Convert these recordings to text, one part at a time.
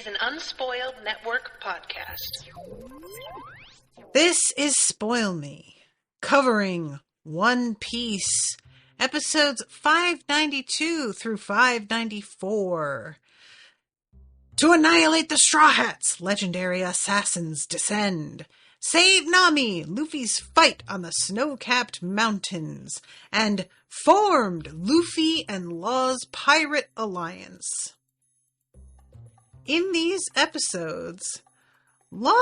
an Unspoiled Network podcast. This is Spoil Me, covering One Piece, episodes 592 through 594. To annihilate the Straw Hats, legendary assassins descend. Save Nami, Luffy's fight on the snow-capped mountains, and formed Luffy and Law's pirate alliance. In these episodes, Law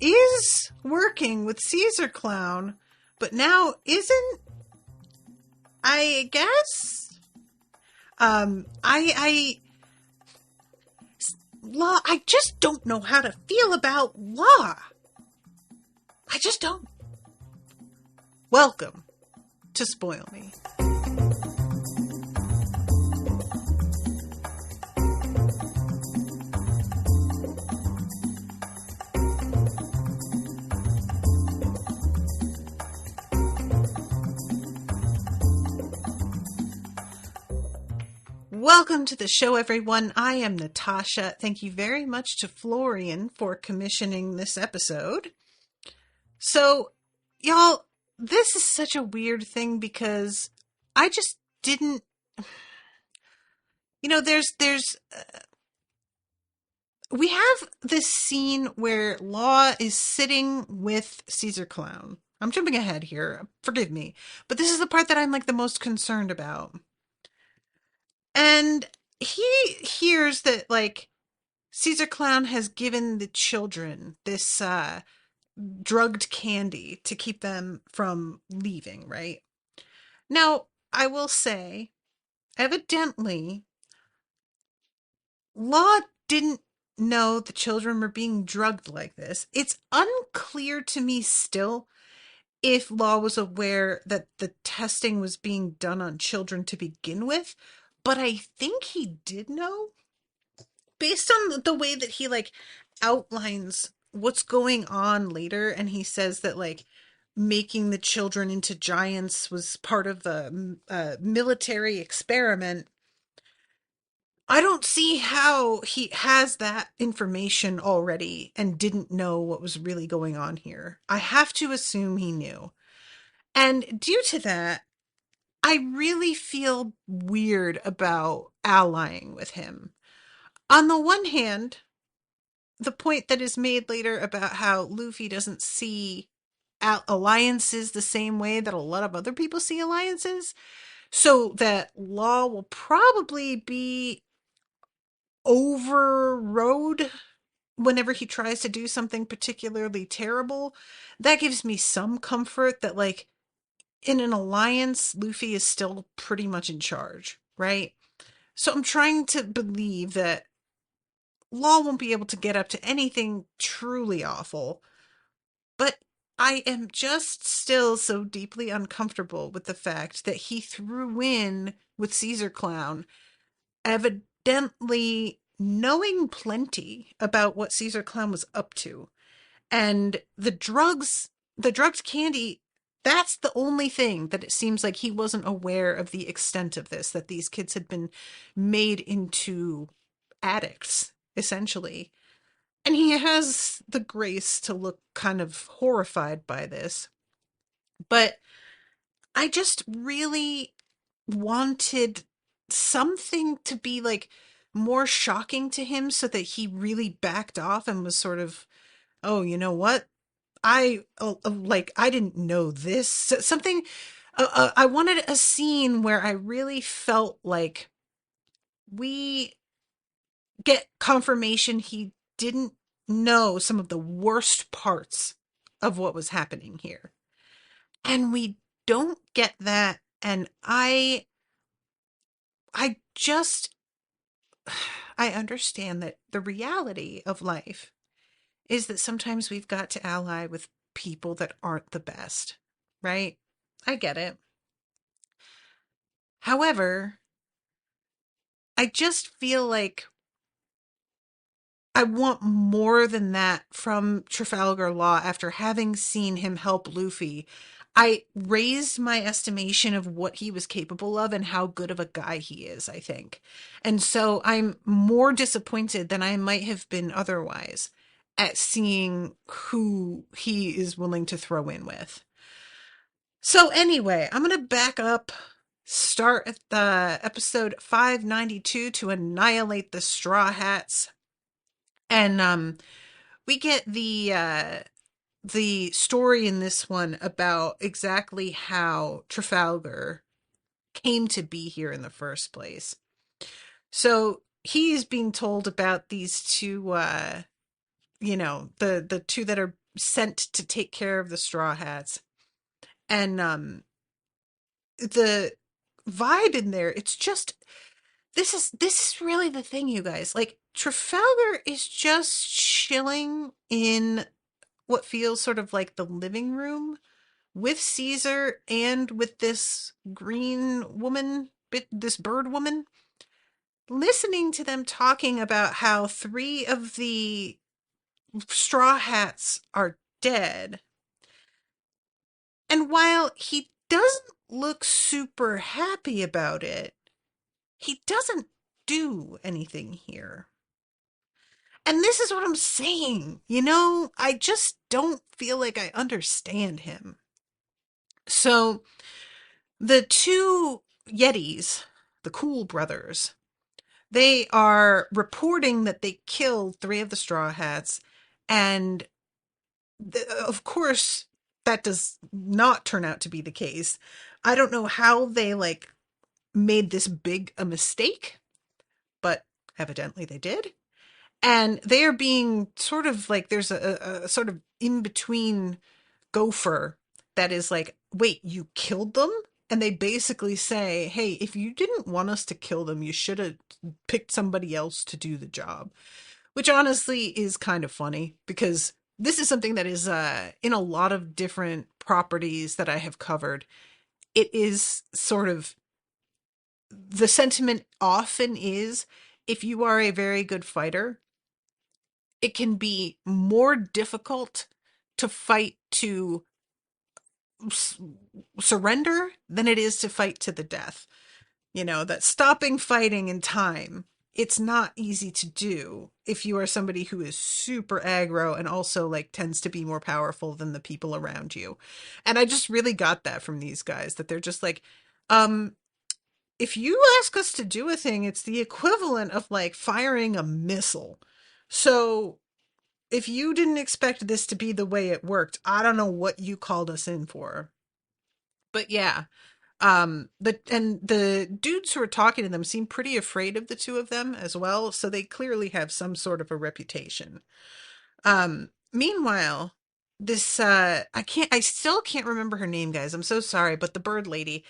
is working with Caesar Clown, but now isn't, I guess? Law, I just don't know how to feel about Law. I just don't. Welcome to Spoil Me. Welcome to the show, everyone. I am Natasha. Thank you very much to Florian for commissioning this episode. So, y'all, this is such a weird thing because I just didn't, we have this scene where Law is sitting with Caesar Clown. I'm jumping ahead here. Forgive me. But this is the part that I'm the most concerned about. And he hears that, Caesar Clown has given the children this, drugged candy to keep them from leaving, right? Now, I will say, evidently, Law didn't know the children were being drugged like this. It's unclear to me still if Law was aware that the testing was being done on children to begin with, but I think he did know, based on the way that he, outlines what's going on later, and he says that, making the children into giants was part of the military experiment. I don't see how he has that information already and didn't know what was really going on here. I have to assume he knew. And due to that, I really feel weird about allying with him. On the one hand, the point that is made later about how Luffy doesn't see alliances the same way that a lot of other people see alliances, so that Law will probably be overrode whenever he tries to do something particularly terrible. That gives me some comfort that, in an alliance, Luffy is still pretty much in charge, right? So I'm trying to believe that Law won't be able to get up to anything truly awful, but I am just still so deeply uncomfortable with the fact that he threw in with Caesar Clown, evidently knowing plenty about what Caesar Clown was up to. And the drugged candy, that's the only thing that it seems like he wasn't aware of the extent of this, that these kids had been made into addicts, essentially. And he has the grace to look kind of horrified by this. But I just really wanted something to be more shocking to him so that he really backed off and was sort of, oh, you know what? I didn't know this. Something, I wanted a scene where I really felt like we get confirmation he didn't know some of the worst parts of what was happening here. And we don't get that. And I understand that the reality of life is that sometimes we've got to ally with people that aren't the best, right? I get it. However, I just feel like I want more than that from Trafalgar Law after having seen him help Luffy. I raised my estimation of what he was capable of and how good of a guy he is, I think. And so I'm more disappointed than I might have been otherwise at seeing who he is willing to throw in with. So anyway, I'm going to back up, start at the episode 592 to annihilate the Straw Hats. And we get the story in this one about exactly how Trafalgar came to be here in the first place. So he's being told about these two, the two that are sent to take care of the Straw Hats, and the vibe in there. It's just this is really the thing, you guys. Like Trafalgar is just chilling in what feels sort of like the living room with Caesar and with this green woman, this bird woman, listening to them talking about how three of the straw hats are dead. And while he doesn't look super happy about it, he doesn't do anything here. And this is what I'm saying. I just don't feel like I understand him. So the two Yetis, the Cool brothers, they are reporting that they killed three of the Straw Hats. And of course, that does not turn out to be the case. I don't know how they made this big a mistake, but evidently they did. And they are being sort of like there's a sort of in between gopher that is like, wait, you killed them? And they basically say, hey, if you didn't want us to kill them, you should have picked somebody else to do the job. Which honestly is kind of funny because this is something that is in a lot of different properties that I have covered. It is sort of the sentiment often is if you are a very good fighter, it can be more difficult to fight to surrender than it is to fight to the death. That stopping fighting in time, it's not easy to do if you are somebody who is super aggro and also tends to be more powerful than the people around you. And I just really got that from these guys, that they're just like, if you ask us to do a thing, it's the equivalent of firing a missile. So if you didn't expect this to be the way it worked, I don't know what you called us in for. But yeah, the dudes who are talking to them seem pretty afraid of the two of them as well, so they clearly have some sort of a reputation. Meanwhile, this I still can't remember her name, guys. I'm so sorry, but the bird lady,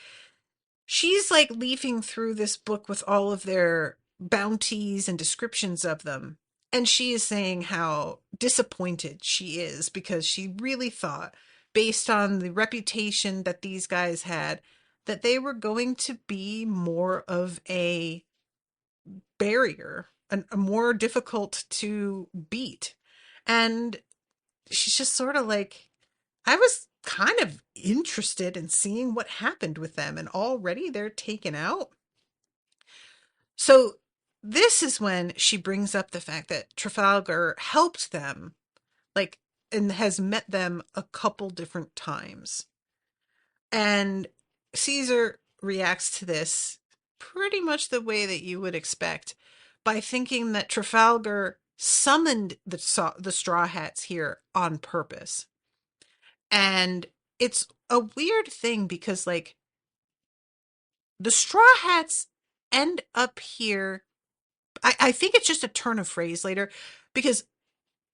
she's leafing through this book with all of their bounties and descriptions of them. And she is saying how disappointed she is because she really thought, based on the reputation that these guys had, that they were going to be more of a barrier, a more difficult to beat. And she's just sort of like, I was kind of interested in seeing what happened with them, and already they're taken out. So this is when she brings up the fact that Trafalgar helped them, like, and has met them a couple different times. And Caesar reacts to this pretty much the way that you would expect, by thinking that Trafalgar summoned the Straw Hats here on purpose. And it's a weird thing because, the Straw Hats end up here. I think it's just a turn of phrase later, because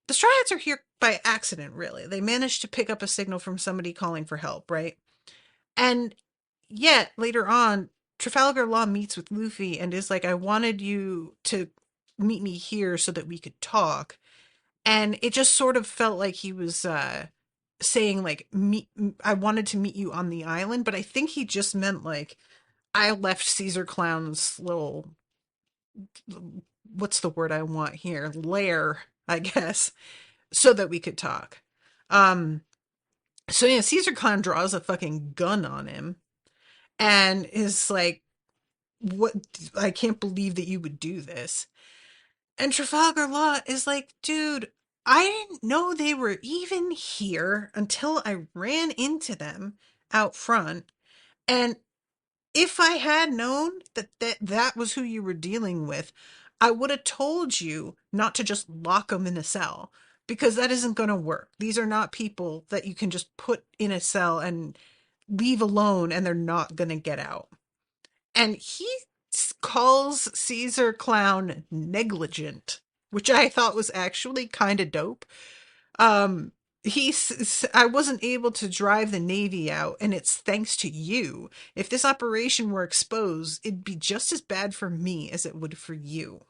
the Straw Hats are here by accident, really. They managed to pick up a signal from somebody calling for help, right? And yet, later on, Trafalgar Law meets with Luffy and is like, I wanted you to meet me here so that we could talk. And it just sort of felt like he was saying, I wanted to meet you on the island, but I think he just meant, I left Caesar Clown's little, what's the word I want here? Lair, I guess, so that we could talk. Um, So yeah, Caesar Khan draws a fucking gun on him and is like, what? I can't believe that you would do this. And Trafalgar Law is like, dude, I didn't know they were even here until I ran into them out front. And if I had known that was who you were dealing with, I would have told you not to just lock them in a cell because that isn't going to work. These are not people that you can just put in a cell and leave alone and they're not going to get out. And he calls Caesar Clown negligent, which I thought was actually kind of dope. Um, I wasn't able to drive the Navy out, and it's thanks to you. If this operation were exposed, it'd be just as bad for me as it would for you.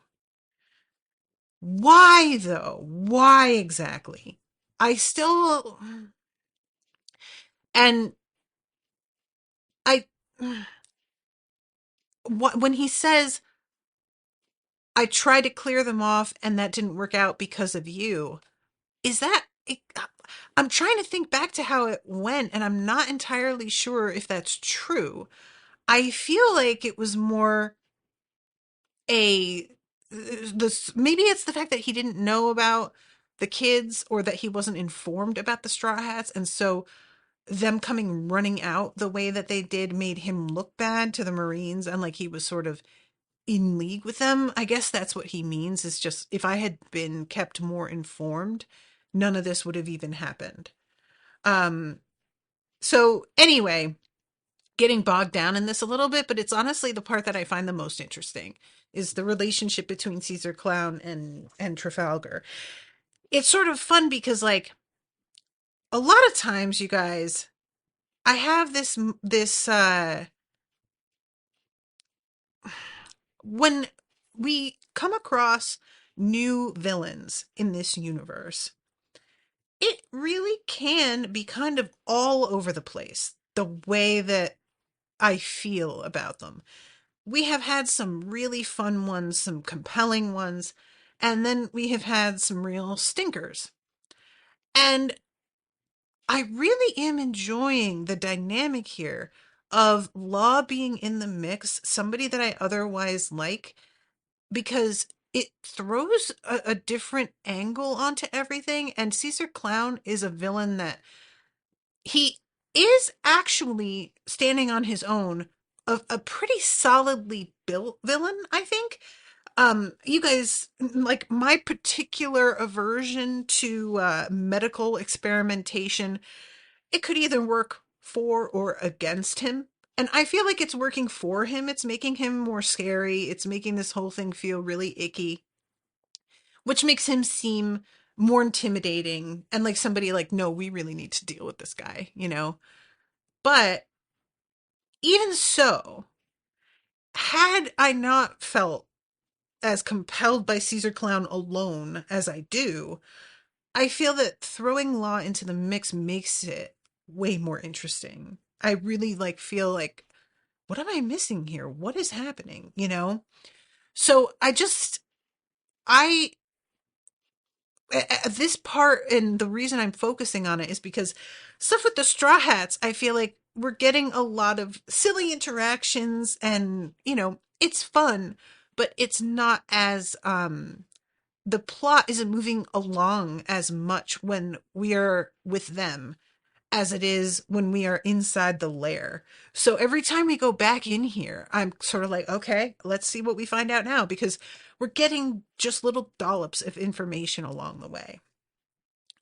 Why, though? Why exactly? I still. And I. When he says, I tried to clear them off and that didn't work out because of you, is that. I'm trying to think back to how it went, and I'm not entirely sure if that's true. I feel like it was more a this maybe it's the fact that he didn't know about the kids or that he wasn't informed about the Straw Hats, and so them coming running out the way that they did made him look bad to the Marines and like he was sort of in league with them. I guess that's what he means, is just if I had been kept more informed, none of this would have even happened. Um so anyway, getting bogged down in this a little bit, but it's honestly the part that I find the most interesting is the relationship between Caesar Clown and Trafalgar. It's sort of fun because like a lot of times you guys, I have this when we come across new villains in this universe, it really can be kind of all over the place the way that I feel about them. We have had some really fun ones, some compelling ones, and then we have had some real stinkers. And I really am enjoying the dynamic here of Law being in the mix, somebody that I otherwise like, because it throws a different angle onto everything. And Caesar Clown is a villain that he is actually standing on his own, a pretty solidly built villain, I think. You guys, like my particular aversion to medical experimentation, it could either work for or against him. And I feel like it's working for him. It's making him more scary. It's making this whole thing feel really icky, which makes him seem more intimidating and like somebody like, no, we really need to deal with this guy, you know? But even so, had I not felt as compelled by Caesar Clown alone as I do, I feel that throwing Law into the mix makes it way more interesting. I really like feel like, what am I missing here? What is happening? You know? So I this part, and the reason I'm focusing on it is because stuff with the Straw Hats, I feel like we're getting a lot of silly interactions and, you know, it's fun, but it's not as the plot isn't moving along as much when we are with them as it is when we are inside the lair. So every time we go back in here, I'm sort of like, okay, let's see what we find out now, because we're getting just little dollops of information along the way.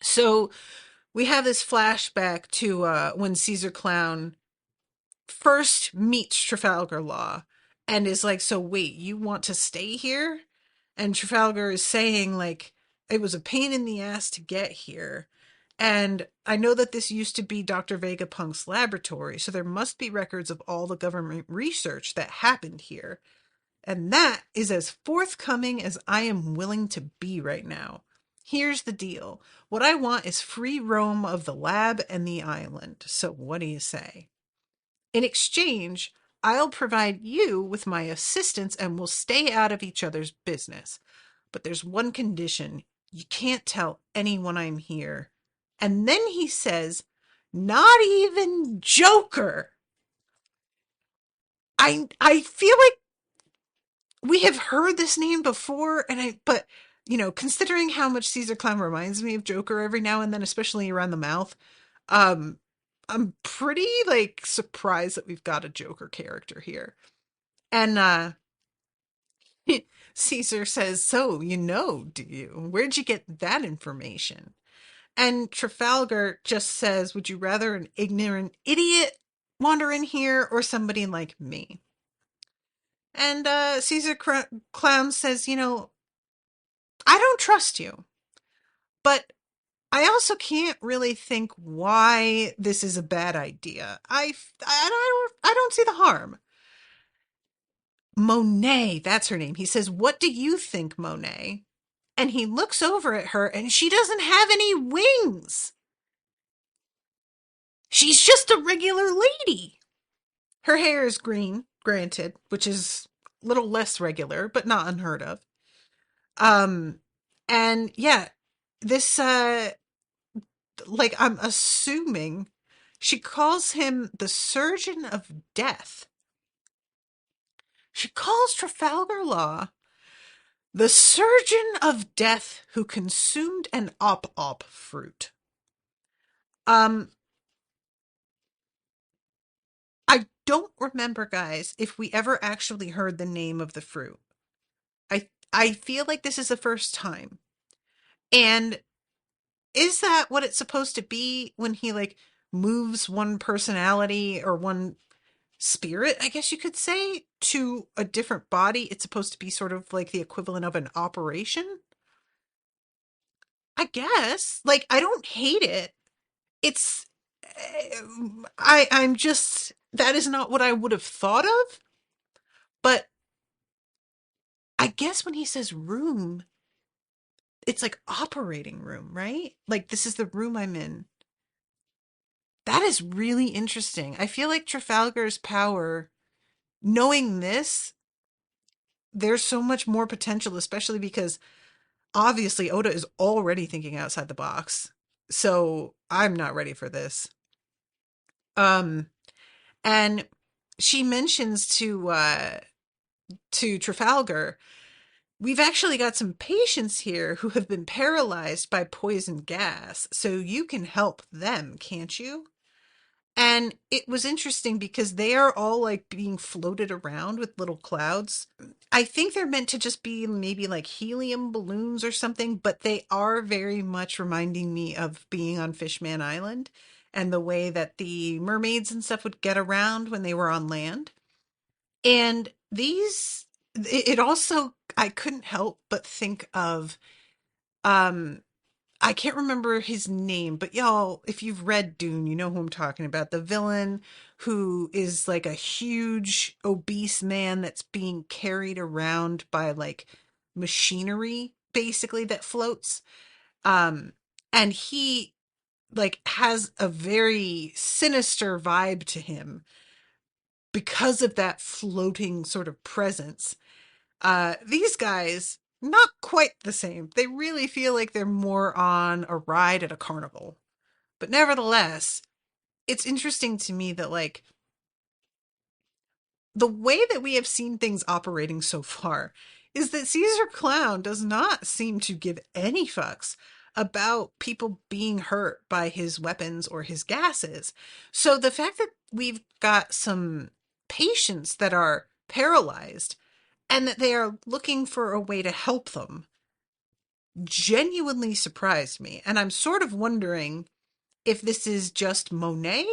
So we have this flashback to when Caesar Clown first meets Trafalgar Law and is like, so wait, you want to stay here? And Trafalgar is saying, like, it was a pain in the ass to get here. And I know that this used to be Dr. Vegapunk's laboratory, so there must be records of all the government research that happened here. And that is as forthcoming as I am willing to be right now. Here's the deal. What I want is free roam of the lab and the island. So what do you say? In exchange, I'll provide you with my assistance and we'll stay out of each other's business. But there's one condition. You can't tell anyone I'm here. And then he says, Not even Joker. I feel like we have heard this name before, but considering how much Caesar Clown reminds me of Joker every now and then, especially around the mouth, um, I'm pretty like surprised that we've got a Joker character here. And Caesar says, "So, do you? Where'd you get that information?" And Trafalgar just says, "Would you rather an ignorant idiot wander in here or somebody like me?" And Caesar Clown says, "I don't trust you, but I also can't really think why this is a bad idea. I don't see the harm." Monet, that's her name. He says, "What do you think, Monet?" And he looks over at her and she doesn't have any wings. She's just a regular lady. Her hair is green, granted, which is a little less regular, but not unheard of. Um, and yeah, this, like, I'm assuming she calls him the surgeon of death. She calls Trafalgar Law the surgeon of death who consumed an op fruit. Um, I don't remember, guys, if we ever actually heard the name of the fruit. I feel like this is the first time. And is that what it's supposed to be when he like moves one personality or one spirit, I guess you could say, to a different body? It's supposed to be sort of like the equivalent of an operation? I guess. Like, I don't hate it. It's I'm just, that is not what I would have thought of, but I guess when he says room, it's like operating room, right? Like, this is the room I'm in. That is really interesting. I feel like Trafalgar's power, knowing this, there's so much more potential, especially because obviously Oda is already thinking outside the box. So I'm not ready for this. Um, and she mentions to Trafalgar, "We've actually got some patients here who have been paralyzed by poison gas, so you can help them, can't you?" And it was interesting because they are all like being floated around with little clouds. I think they're meant to just be maybe like helium balloons or something, but they are very much reminding me of being on Fishman Island and the way that the mermaids and stuff would get around when they were on land. And it also, I couldn't help but think of, um, I can't remember his name, but y'all, if you've read Dune, you know who I'm talking about. The villain who is like a huge obese man that's being carried around by like machinery, basically, that floats. Um, and he like has a very sinister vibe to him because of that floating sort of presence. These guys, not quite the same. They really feel like they're more on a ride at a carnival. But nevertheless, it's interesting to me that, like, the way that we have seen things operating so far is that Caesar Clown does not seem to give any fucks about people being hurt by his weapons or his gases. So the fact that we've got some patients that are paralyzed and that they are looking for a way to help them genuinely surprised me. And I'm sort of wondering if this is just Monet,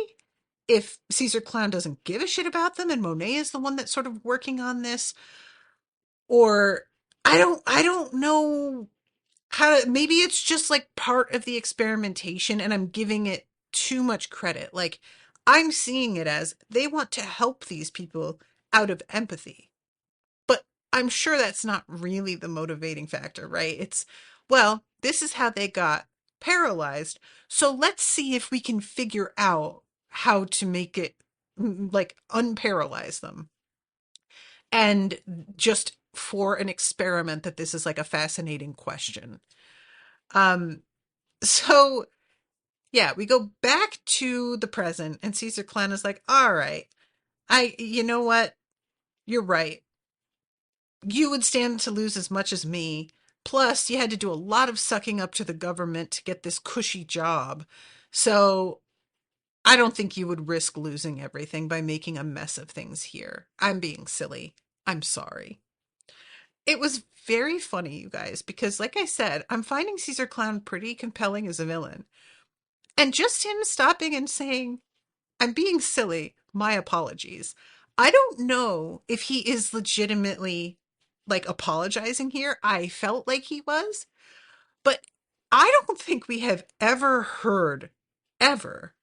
if Caesar Clown doesn't give a shit about them and Monet is the one that's sort of working on this, or I don't know how to, maybe it's just like part of the experimentation and I'm giving it too much credit. Like, I'm seeing it as they want to help these people out of empathy. But I'm sure that's not really the motivating factor, right? It's, well, this is how they got paralyzed. So let's see if we can figure out how to make it like unparalyze them. And just for an experiment, that this is like a fascinating question. Um, so Yeah, we go back to the present, and Caesar Clan is like, all right, you know what? You're right. You would stand to lose as much as me. Plus, you had to do a lot of sucking up to the government to get this cushy job. So I don't think you would risk losing everything by making a mess of things here. I'm being silly. I'm sorry. It was very funny, you guys, because like I said, I'm finding Caesar Clown pretty compelling as a villain. And just him stopping and saying, I'm being silly, my apologies. I don't know if he is legitimately like apologizing here. I felt like he was, but I don't think we have ever heard, ever,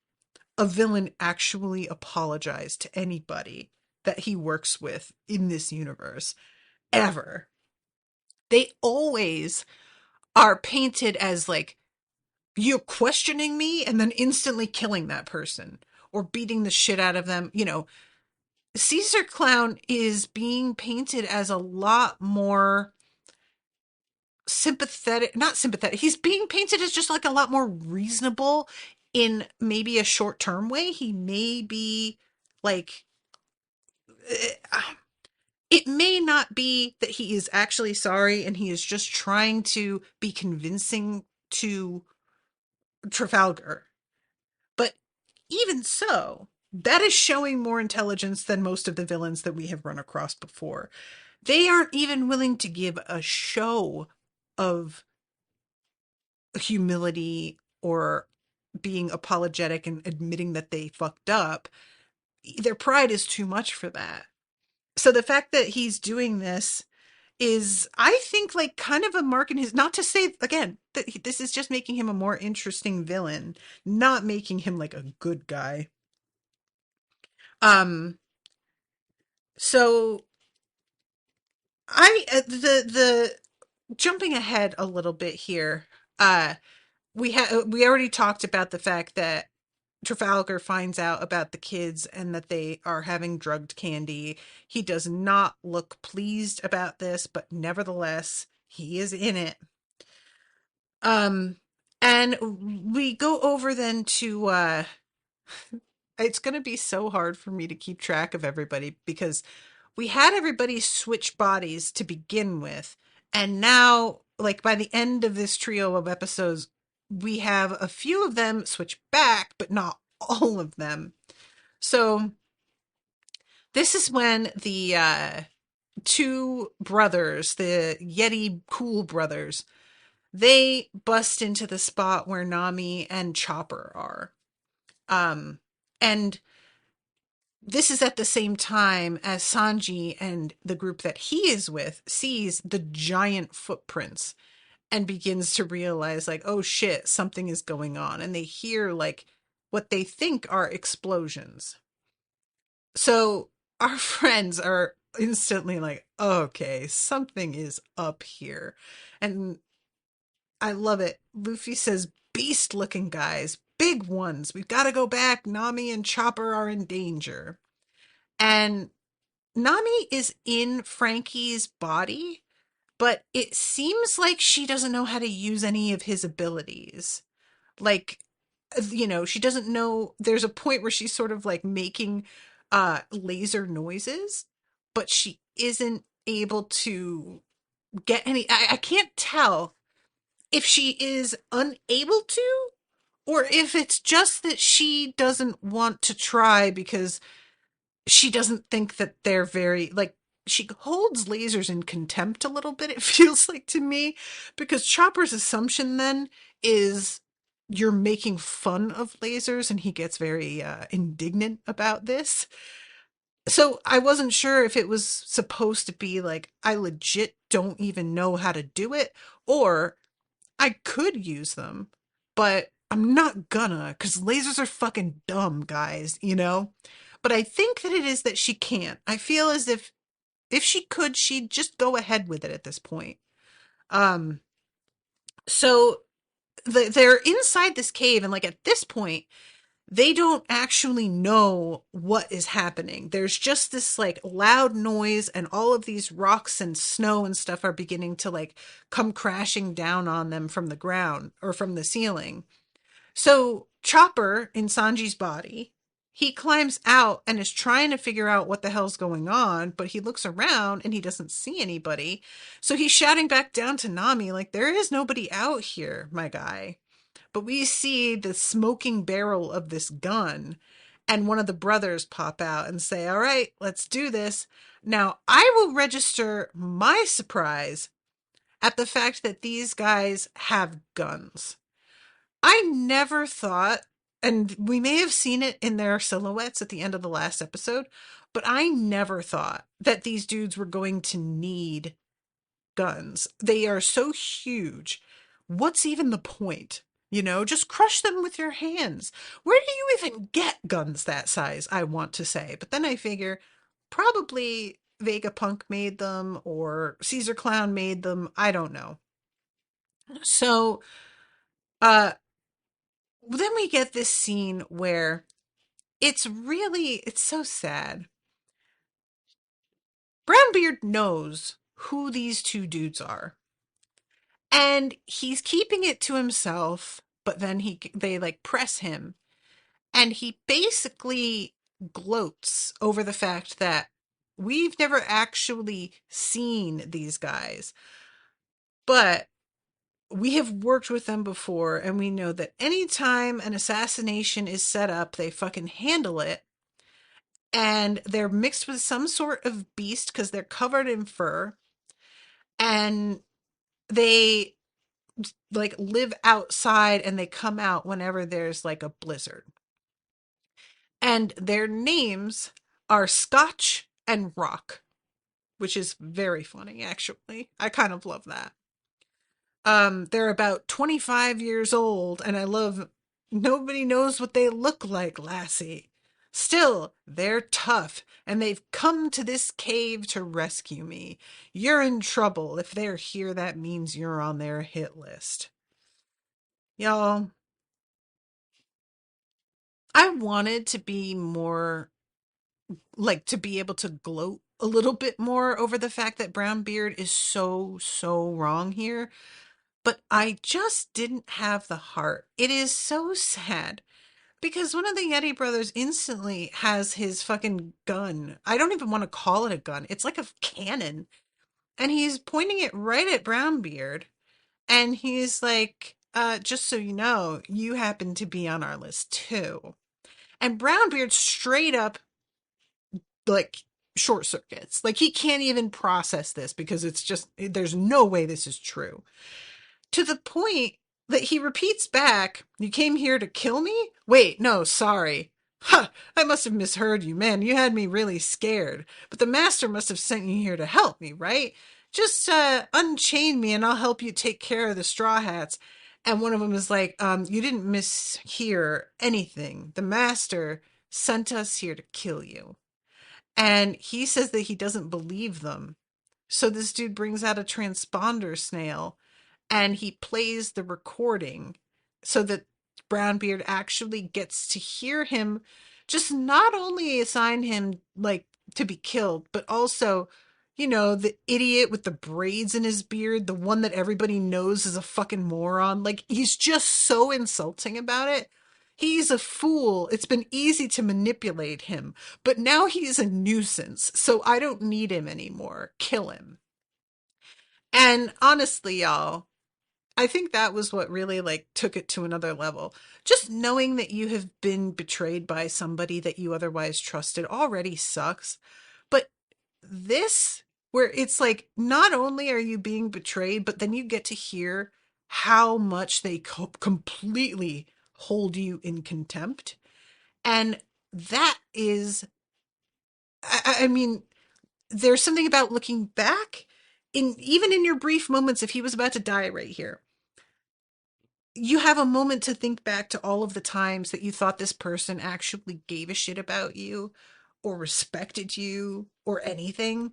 a villain actually apologize to anybody that he works with in this universe. Ever. They always are painted as like, you're questioning me and then instantly killing that person or beating the shit out of them. Caesar Clown is being painted as a lot more sympathetic, not sympathetic. He's being painted as just like a lot more reasonable in maybe a short term way. He may be like, uh, it may not be that he is actually sorry and he is just trying to be convincing to Trafalgar. But even so, that is showing more intelligence than most of the villains that we have run across before. They aren't even willing to give a show of humility or being apologetic and admitting that they fucked up. Their pride is too much for that. So the fact that he's doing this is, I think, like kind of a mark in his, not to say again that this is just making him a more interesting villain, not making him like a good guy. Um, so the jumping ahead a little bit here. We already talked about the fact that Trafalgar finds out about the kids and that they are having drugged candy. He does not look pleased about this, but nevertheless, he is in it. Um, and we go over then to it's going to be so hard for me to keep track of everybody because we had everybody switch bodies to begin with, and now like by the end of this trio of episodes, we have a few of them switch back, but not all of them. So this is when the two brothers, the Yeti Cool brothers, they bust into the spot where Nami and Chopper are. Um, and this is at the same time as Sanji and the group that he is with sees the giant footprints and begins to realize like, oh shit, something is going on. And they hear like what they think are explosions. So our friends are instantly like, okay, something is up here. And I love it. Luffy says, beast looking guys, big ones. We've got to go back. Nami and Chopper are in danger. And Nami is in Frankie's body, but it seems like she doesn't know how to use any of his abilities. Like, she doesn't know. There's a point where she's sort of like making laser noises, but she isn't able to get any. I can't tell if she is unable to or if it's just that she doesn't want to try because she doesn't think that they're very like she holds lasers in contempt a little bit, it feels like to me, because Chopper's assumption then is you're making fun of lasers and he gets very indignant about this. So I wasn't sure if it was supposed to be like I legit don't even know how to do it, or I could use them, but I'm not gonna because lasers are fucking dumb, guys. But I think that it is that she can't. I feel as if she could, she'd just go ahead with it at this point. Um, so they're inside this cave, and like at this point, they don't actually know what is happening. There's just this like loud noise, and all of these rocks and snow and stuff are beginning to like come crashing down on them from the ground or from the ceiling. So Chopper in Sanji's body, he climbs out and is trying to figure out what the hell's going on, but he looks around and he doesn't see anybody. So he's shouting back down to Nami, like, there is nobody out here, my guy. But we see the smoking barrel of this gun, and one of the brothers pop out and say, all right, let's do this. Now, I will register my surprise at the fact that these guys have guns. I never thought, and we may have seen it in their silhouettes at the end of the last episode, but I never thought that these dudes were going to need guns. They are so huge. What's even the point? You know, just crush them with your hands. Where do you even get guns that size? I want to say. But then I figure probably Vegapunk made them or Caesar Clown made them. I don't know. So, uh, then we get this scene where it's so sad. Brownbeard knows who these two dudes are. And he's keeping it to himself, but then they like press him, and he basically gloats over the fact that we've never actually seen these guys, but we have worked with them before, and we know that anytime an assassination is set up, they fucking handle it. And they're mixed with some sort of beast because they're covered in fur, and they like live outside and they come out whenever there's like a blizzard. And their names are Scotch and Rock, which is very funny actually. I kind of love that. They're about 25 years old, and I love nobody knows what they look like, lassie. Still, they're tough, and they've come to this cave to rescue me. You're in trouble. If they're here, that means you're on their hit list. Y'all, I wanted to be more, like, to be able to gloat a little bit more over the fact that Brownbeard is so wrong here, but I just didn't have the heart. It is so sad because one of the Yeti brothers instantly has his fucking gun. I don't even want to call it a gun. It's like a cannon. And he's pointing it right at Brownbeard. And he's like, just so you know, you happen to be on our list too. And Brownbeard straight up, like, short circuits. Like, he can't even process this because it's just, there's no way this is true. To the point that he repeats back, you came here to kill me? Wait, no, sorry. Ha! I must have misheard you, man. You had me really scared. But the master must have sent you here to help me, right? Just unchain me and I'll help you take care of the Straw Hats. And one of them is like, you didn't mishear anything. The master sent us here to kill you. And he says that he doesn't believe them. So this dude brings out a transponder snail and he plays the recording so that Brownbeard actually gets to hear him just not only assign him like to be killed, but also, you know, the idiot with the braids in his beard, the one that everybody knows is a fucking moron. Like, he's just so insulting about it. He's a fool. It's been easy to manipulate him, but now he's a nuisance. So I don't need him anymore. Kill him. And honestly, y'all, I think that was what really like took it to another level. Just knowing that you have been betrayed by somebody that you otherwise trusted already sucks. But this, where it's like, not only are you being betrayed, but then you get to hear how much they completely hold you in contempt. And that is, I mean, there's something about looking back in, even in your brief moments, if he was about to die right here, you have a moment to think back to all of the times that you thought this person actually gave a shit about you or respected you or anything.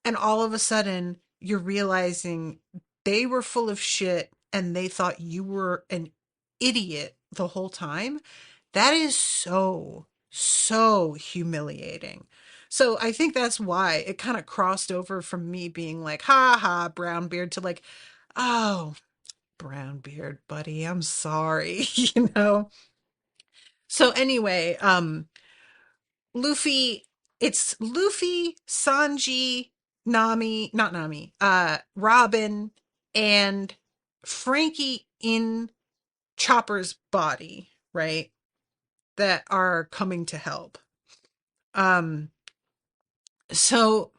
And all of a sudden, you're realizing they were full of shit and they thought you were an idiot the whole time. That is so humiliating. So I think that's why it kind of crossed over from me being like, ha ha, Brownbeard, to like, oh, Brownbeard, buddy. I'm sorry, you know. So anyway, Luffy, it's Luffy, Sanji, Nami, not Nami, Robin, and Frankie in Chopper's body, right? That are coming to help. Um, so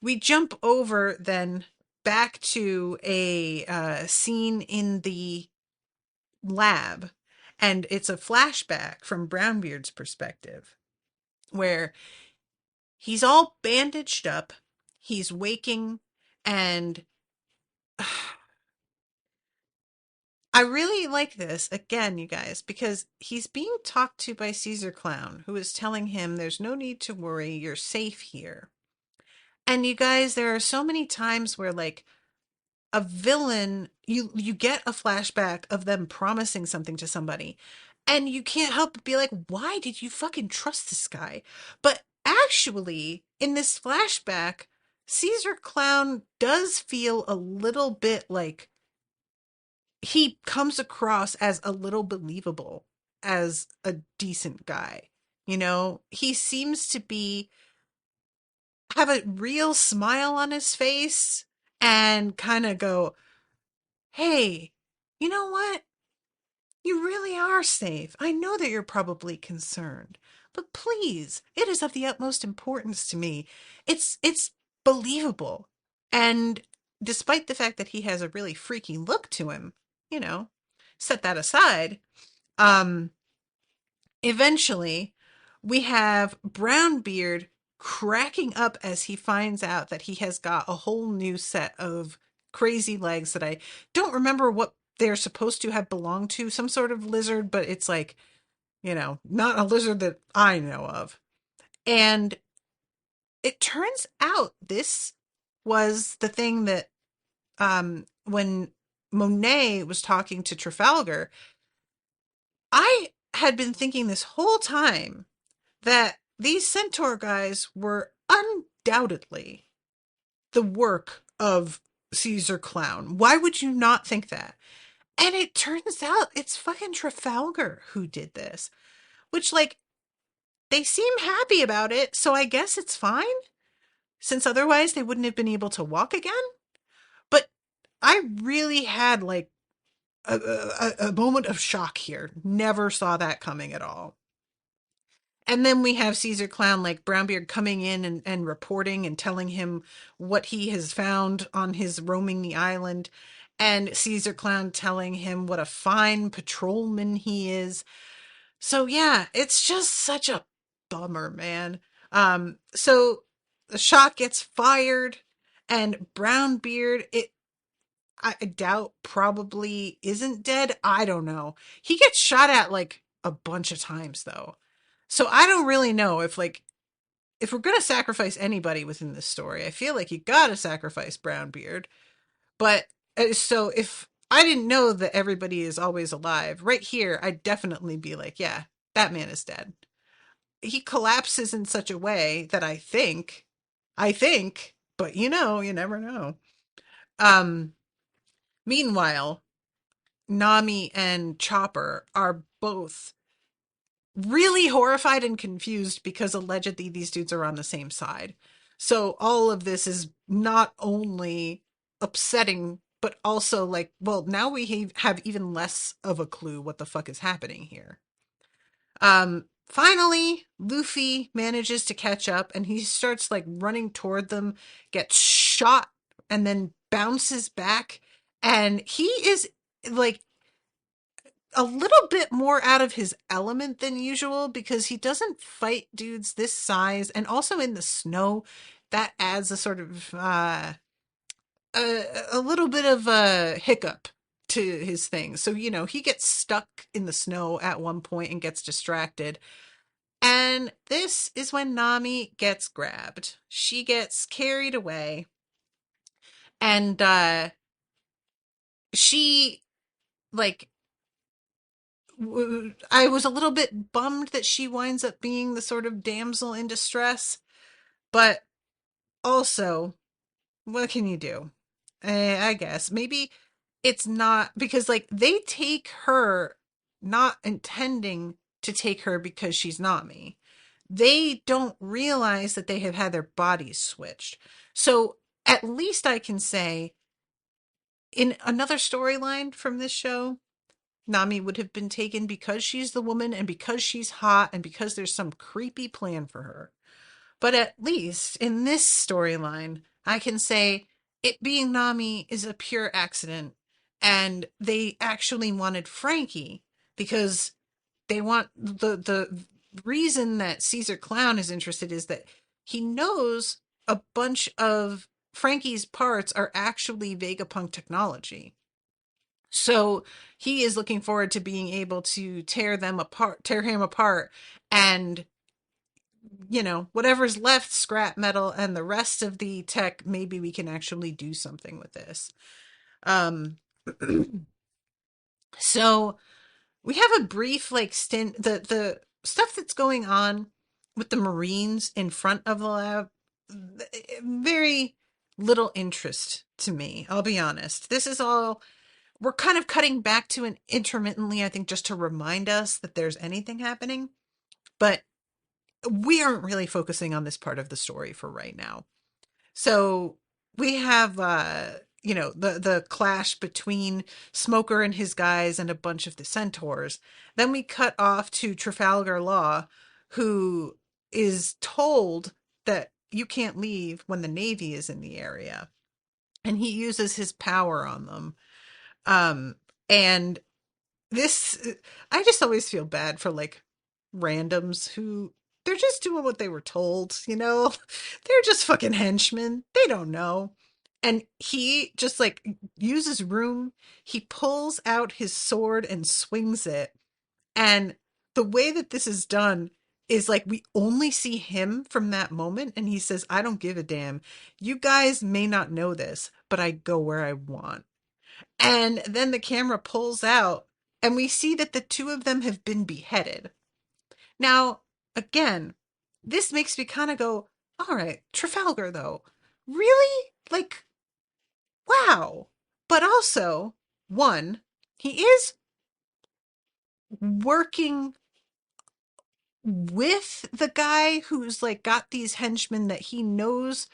we jump over then back to a scene in the lab, and it's a flashback from Brownbeard's perspective, where he's all bandaged up, he's waking, and I really like this, again, you guys, because he's being talked to by Caesar Clown, who is telling him there's no need to worry, you're safe here. And you guys, there are so many times where, like, a villain, you get a flashback of them promising something to somebody, and you can't help but be like, why did you fucking trust this guy? But actually, in this flashback, Caesar Clown does feel a little bit like he comes across as a little believable, as a decent guy. You know, he seems to be have a real smile on his face and kind of go, hey, you know what? You really are safe. I know that you're probably concerned, but please, it is of the utmost importance to me. It's believable. And despite the fact that he has a really freaky look to him, you know, set that aside, um eventually we have Brownbeard cracking up as he finds out that he has got a whole new set of crazy legs that I don't remember what they're supposed to have belonged to. Some sort of lizard, but it's like, you know, not a lizard that I know of. And it turns out this was the thing that when Monet was talking to Trafalgar, I had been thinking this whole time that these centaur guys were undoubtedly the work of Caesar Clown. Why would you not think that? And it turns out it's fucking Trafalgar who did this, which, like, they seem happy about it, so I guess it's fine, since otherwise they wouldn't have been able to walk again. But I really had, like, a moment of shock here. Never saw that coming at all. And then we have Caesar Clown, like Brownbeard, coming in and reporting and telling him what he has found on his roaming the island. And Caesar Clown telling him what a fine patrolman he is. So yeah, it's just such a bummer, man. So the shot gets fired, and Brownbeard, I doubt, probably isn't dead. I don't know. He gets shot at like a bunch of times though. So I don't really know if, like, if we're gonna sacrifice anybody within this story, I feel like you gotta sacrifice Brownbeard. But so if I didn't know that everybody is always alive, right here, I'd definitely be like, yeah, that man is dead. He collapses in such a way that I think, but you know, you never know. Um, Meanwhile, Nami and Chopper are both really horrified and confused because allegedly these dudes are on the same side. So all of this is not only upsetting, but also like, well, now we have even less of a clue what the fuck is happening here. Finally, Luffy manages to catch up and he starts like running toward them, gets shot, and then bounces back. And he is like a little bit more out of his element than usual because he doesn't fight dudes this size, and also in the snow that adds a sort of a little bit of a hiccup to his thing. So, you know, he gets stuck in the snow at one point and gets distracted. And this is when Nami gets grabbed. She gets carried away, and she, like, I was a little bit bummed that she winds up being the sort of damsel in distress, but also, what can you do? I guess maybe it's not because like they take her not intending to take her because she's Nami. They don't realize that they have had their bodies switched. So at least I can say in another storyline from this show, Nami would have been taken because she's the woman and because she's hot and because there's some creepy plan for her. But at least in this storyline, I can say it being Nami is a pure accident. And they actually wanted Frankie because they want the reason that Caesar Clown is interested is that he knows a bunch of Frankie's parts are actually Vegapunk technology. So he is looking forward to being able to tear him apart, and whatever's left, scrap metal, and the rest of the tech, maybe we can actually do something with this. Um, so we have a brief like stint. The stuff that's going on with the Marines in front of the lab, very little interest to me. I'll be honest. This is all we're kind of cutting back to it intermittently, I think, just to remind us that there's anything happening. But we aren't really focusing on this part of the story for right now. So we have the clash between Smoker and his guys and a bunch of the centaurs. Then we cut off to Trafalgar Law, who is told that you can't leave when the Navy is in the area. And he uses his power on them. And this, I just always feel bad for like randoms who they're just doing what they were told. They're just fucking henchmen. They don't know. And he just like uses room. He pulls out his sword and swings it. And the way that this is done is like we only see him from that moment. And he says, I don't give a damn. You guys may not know this, but I go where I want. And then the camera pulls out, and we see that the two of them have been beheaded. Now, again, this makes me kind of go, all right, Trafalgar, though, really? Like, wow. But also, one, he is working with the guy who's like got these henchmen that he knows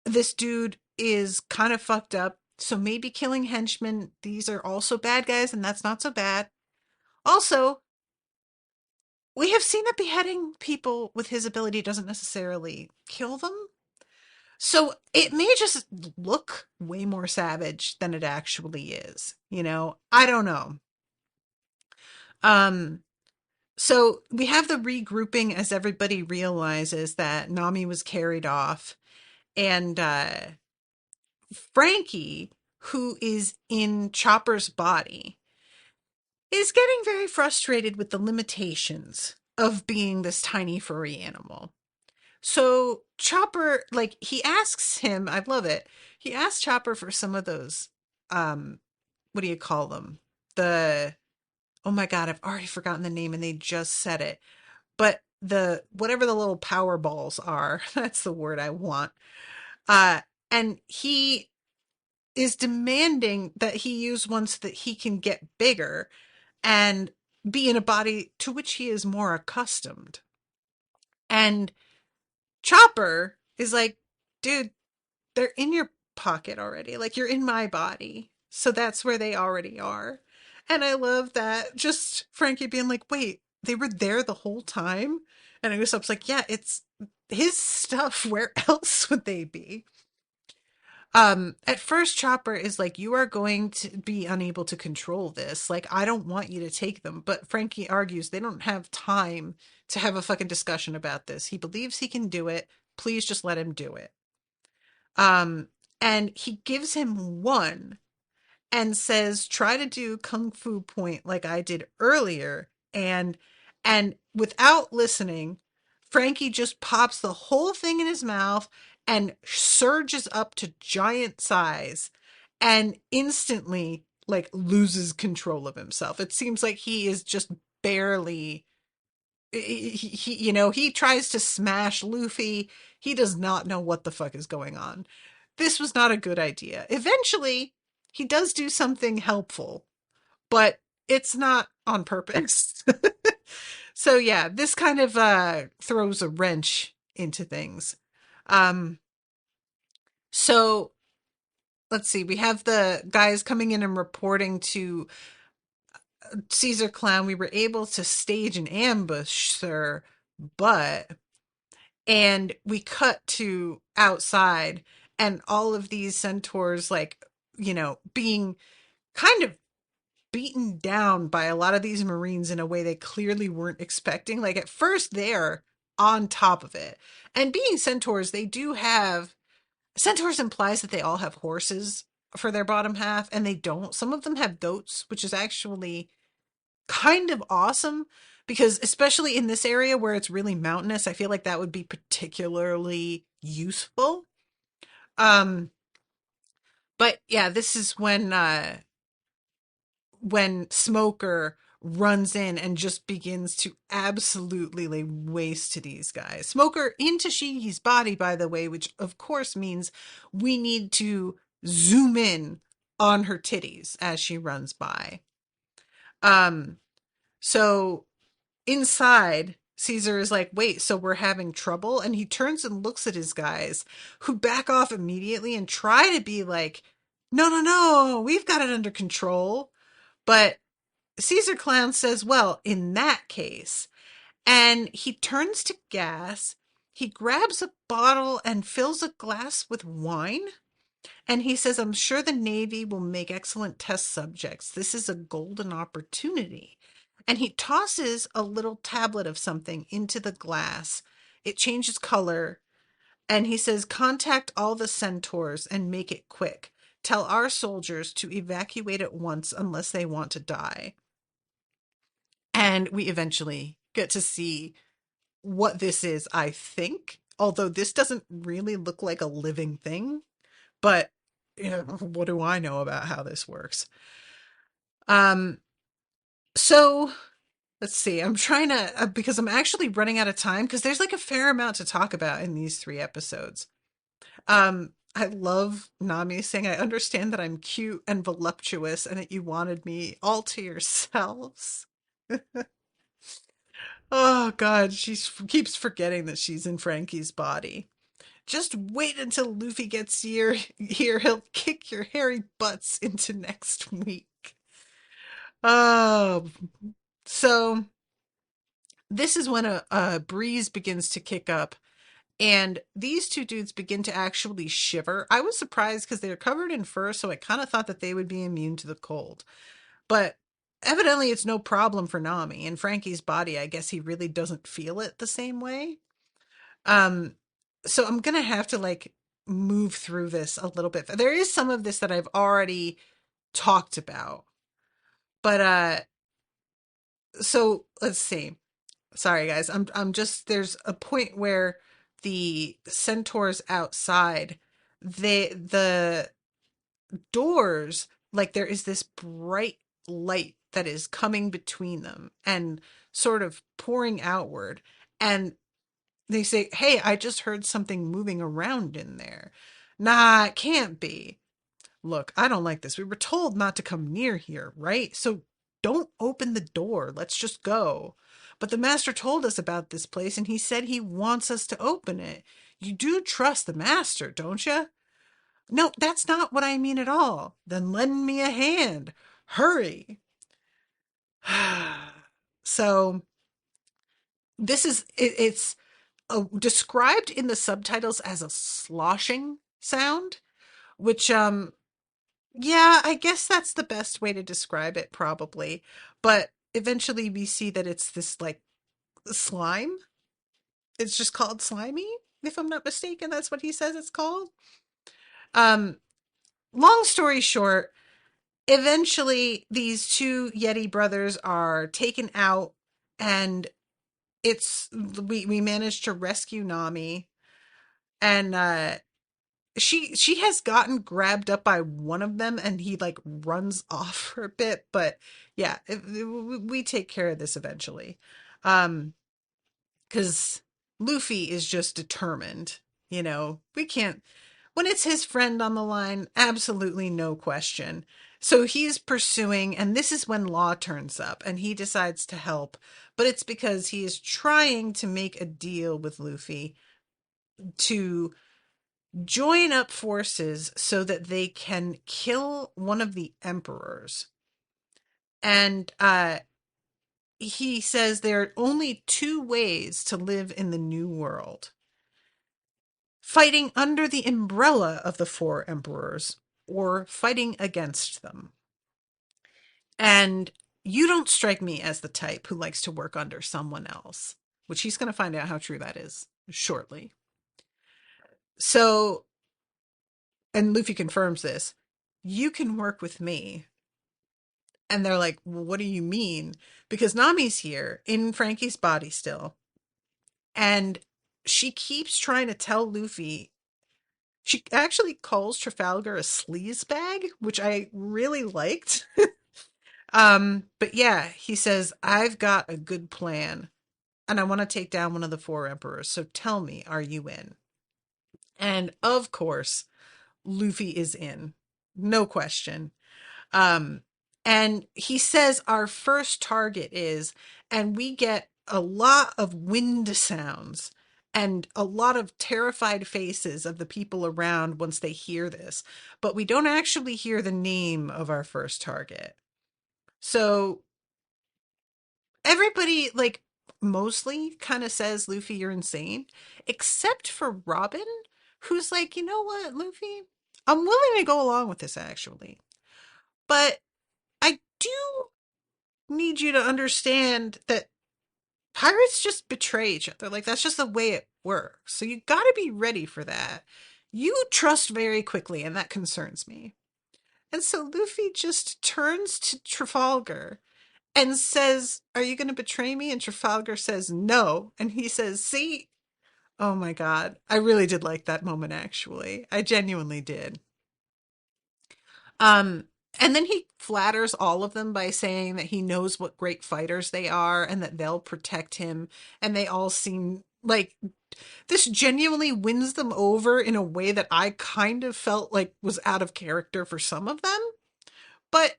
this dude is kind of fucked up. So maybe killing henchmen, these are also bad guys, and that's not so bad. Also, we have seen that beheading people with his ability doesn't necessarily kill them. So it may just look way more savage than it actually is. I don't know. Um, so we have the regrouping as everybody realizes that Nami was carried off. And Frankie, who is in Chopper's body, is getting very frustrated with the limitations of being this tiny furry animal. So Chopper, like, he asks him, I love it. He asks Chopper for some of those, what do you call them? Oh my God, I've already forgotten the name and they just said it. But whatever the little power balls are, that's the word I want. Uh, and he is demanding that he use one so that he can get bigger and be in a body to which he is more accustomed. And Chopper is like, dude, they're in your pocket already. Like you're in my body. So that's where they already are. And I love that. Just Frankie being like, wait, they were there the whole time? And Usopp's like, yeah, it's his stuff. Where else would they be? At first Chopper is like, you are going to be unable to control this. Like, I don't want you to take them. But Frankie argues they don't have time to have a fucking discussion about this. He believes he can do it. Please just let him do it. Um, and he gives him one and says, try to do Kung Fu Point like I did earlier. And without listening, Frankie just pops the whole thing in his mouth and surges up to giant size and instantly like loses control of himself. It seems like he is just barely he tries to smash Luffy. He does not know what the fuck is going on. This was not a good idea. Eventually, he does do something helpful, but it's not on purpose. So yeah, this kind of throws a wrench into things. Um, so let's see, we have the guys coming in and reporting to Caesar Clown. We were able to stage an ambush, sir, but and we cut to outside and all of these centaurs like, being kind of beaten down by a lot of these Marines in a way they clearly weren't expecting. Like at first they're on top of it. And being centaurs, they do have centaurs implies that they all have horses for their bottom half, and they don't. Some of them have goats, which is actually kind of awesome because especially in this area where it's really mountainous, I feel like that would be particularly useful. Um but yeah, this is when Smoker runs in and just begins to absolutely lay waste to these guys. Smoker into Shigi's body, by the way, which of course means we need to zoom in on her titties as she runs by. Um, so inside, Caesar is like, wait, so we're having trouble? And he turns and looks at his guys who back off immediately and try to be like, no, no, no, we've got it under control. But Caesar Clown says, well, in that case, and he turns to gas. He grabs a bottle and fills a glass with wine. And he says, I'm sure the Navy will make excellent test subjects. This is a golden opportunity. And he tosses a little tablet of something into the glass. It changes color. And he says, contact all the centaurs and make it quick. Tell our soldiers to evacuate at once unless they want to die. And we eventually get to see what this is, I think. Although this doesn't really look like a living thing. But what do I know about how this works? Um, so let's see. I'm trying to because I'm actually running out of time because there's like a fair amount to talk about in these 3 episodes. I love Nami saying, I understand that I'm cute and voluptuous and that you wanted me all to yourselves. Oh God, she keeps forgetting that she's in Frankie's body. Just wait until Luffy gets here. He'll kick your hairy butts into next week. Oh, so this is when a breeze begins to kick up, and these two dudes begin to actually shiver. I was surprised because they're covered in fur, so I kind of thought that they would be immune to the cold. But evidently, it's no problem for Nami. In Frankie's body, I guess he really doesn't feel it the same way. Um, so I'm gonna have to like move through this a little bit. There is some of this that I've already talked about, but so let's see. Sorry guys, I'm just there's a point where the centaurs outside, the doors, like there is this bright light that is coming between them and sort of pouring outward, and they say, hey, I just heard something moving around in there. Nah, it can't be. Look, I don't like this. We were told not to come near here, right? So don't open the door. Let's just go. But the master told us about this place and he said he wants us to open it. You do trust the master, don't you? No, that's not what I mean at all. Then lend me a hand. Hurry. So this is it's described in the subtitles as a sloshing sound, which yeah, I guess that's the best way to describe it probably. But eventually we see that it's this like slime. It's just called slimy, if I'm not mistaken. That's what he says it's called. Um long story short, eventually these two Yeti brothers are taken out, and it's we managed to rescue Nami, and she has gotten grabbed up by one of them and he like runs off for a bit, but yeah, we take care of this eventually. um because Luffy is just determined. We can't, when it's his friend on the line, absolutely no question. So he's pursuing, and this is when Law turns up and he decides to help, but it's because he is trying to make a deal with Luffy to join up forces so that they can kill one of the emperors. And he says there are only two ways to live in the new world: fighting under the umbrella of the four emperors or fighting against them. And you don't strike me as the type who likes to work under someone else, which he's going to find out how true that is shortly. So, and Luffy confirms this, you can work with me. And they're like, well, what do you mean? Because Nami's here in Frankie's body still. And she keeps trying to tell Luffy. She actually calls Trafalgar a sleaze bag, which I really liked. But yeah, he says, I've got a good plan and I want to take down one of the four emperors. So tell me, are you in? And of course, Luffy is in. No question. Um, and he says our first target is, and we get a lot of wind sounds and a lot of terrified faces of the people around once they hear this, but we don't actually hear the name of our first target. So everybody, like, mostly kind of says, Luffy, you're insane, except for Robin, who's like, you know what, Luffy, I'm willing to go along with this actually. But I do need you to understand that pirates just betray each other. Like, that's just the way it works. So you got to be ready for that. You trust very quickly, and that concerns me. And so Luffy just turns to Trafalgar and says, are you going to betray me? And Trafalgar says, no. And he says, see, oh my God. I really did like that moment, actually. I genuinely did. Um, and then he flatters all of them by saying that he knows what great fighters they are and that they'll protect him. And they all seem like this genuinely wins them over in a way that I kind of felt like was out of character for some of them. But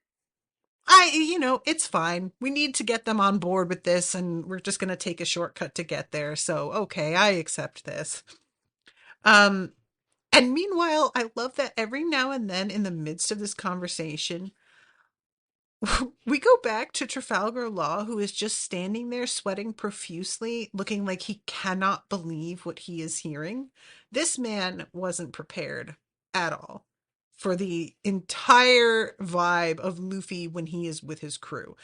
it's fine. We need to get them on board with this, and we're just going to take a shortcut to get there. So, okay, I accept this. Um, and meanwhile, I love that every now and then in the midst of this conversation, we go back to Trafalgar Law, who is just standing there sweating profusely, looking like he cannot believe what he is hearing. This man wasn't prepared at all for the entire vibe of Luffy when he is with his crew.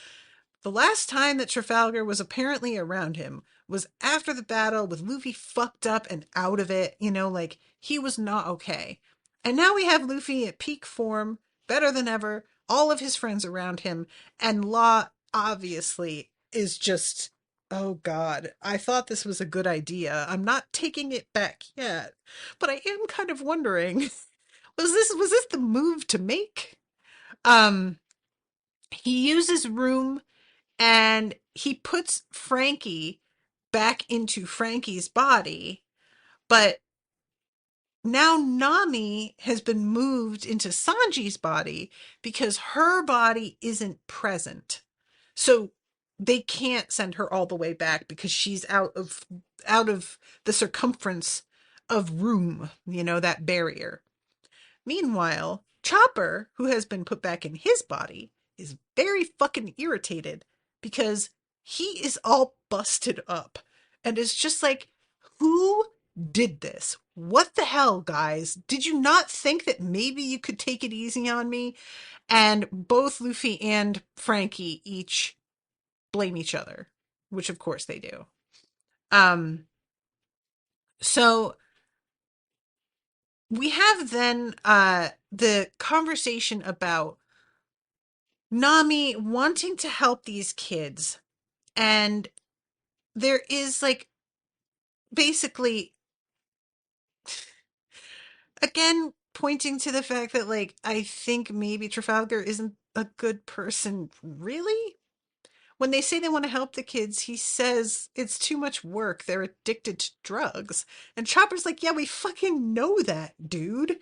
The last time that Trafalgar was apparently around him was after the battle with Luffy fucked up and out of it, like he was not okay. And now we have Luffy at peak form, better than ever, all of his friends around him, and Law obviously is just, oh God, I thought this was a good idea. I'm not taking it back yet, but I am kind of wondering, was this the move to make? Um, he uses room and he puts Frankie back into Frankie's body, but now Nami has been moved into Sanji's body because her body isn't present. So they can't send her all the way back because she's out of the circumference of room, that barrier. Meanwhile, Chopper, who has been put back in his body, is very fucking irritated because he is all busted up and is just like, who did this? What the hell, guys? Did you not think that maybe you could take it easy on me? And both Luffy and Frankie each blame each other, which of course they do. Um, so we have then the conversation about Nami wanting to help these kids. And there is like basically, again, pointing to the fact that, like, I think maybe Trafalgar isn't a good person, really. when they say they want to help the kids, he says it's too much work. They're addicted to drugs. And Chopper's like, yeah, we fucking know that, dude.